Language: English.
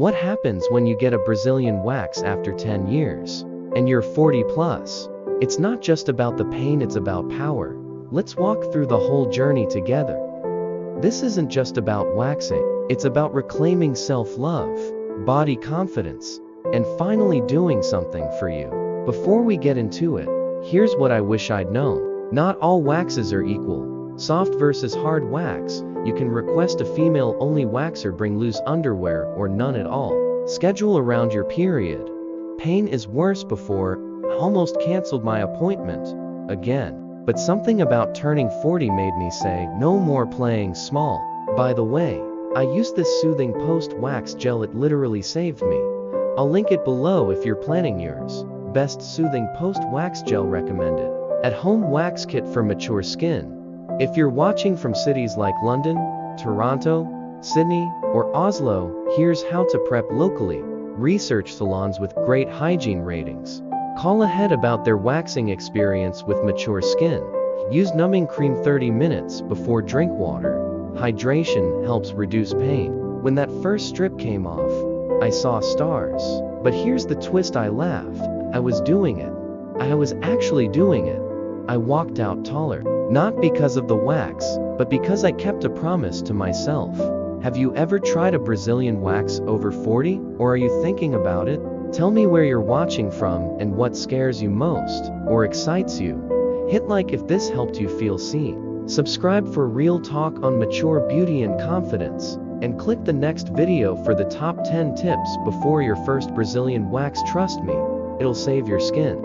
What happens when you get a Brazilian wax after 10 years? And you're 40 plus? It's not just about the pain, it's about power. Let's walk through the whole journey together. This isn't just about waxing, it's about reclaiming self-love, body confidence, and finally doing something for you. Before we get into it, here's what I wish I'd known. Not all waxes are equal. Soft versus hard wax. You can request a female-only waxer bring loose underwear or none at all. Schedule around your period. Pain is worse before. I almost canceled my appointment again. But something about turning 40 made me say, no more playing small. By the way, I used this soothing post-wax gel, it literally saved me. I'll link it below if you're planning yours. Best soothing post-wax gel recommended. At-home wax kit for mature skin. If you're watching from cities like London, Toronto, Sydney, or Oslo, here's how to prep locally. Research salons with great hygiene ratings. Call ahead about their waxing experience with mature skin. Use numbing cream 30 minutes before drink water. Hydration helps reduce pain. When that first strip came off, I saw stars. But here's the twist, I laughed. I was doing it. I was actually doing it. I walked out taller. Not because of the wax, but because I kept a promise to myself. Have you ever tried a Brazilian wax over 40? Or are you thinking about it? Tell me where you're watching from and what scares you most, or excites you. Hit like if this helped you feel seen. Subscribe for real talk on mature beauty and confidence. And click the next video for the top 10 tips before your first Brazilian wax. Trust me, it'll save your skin.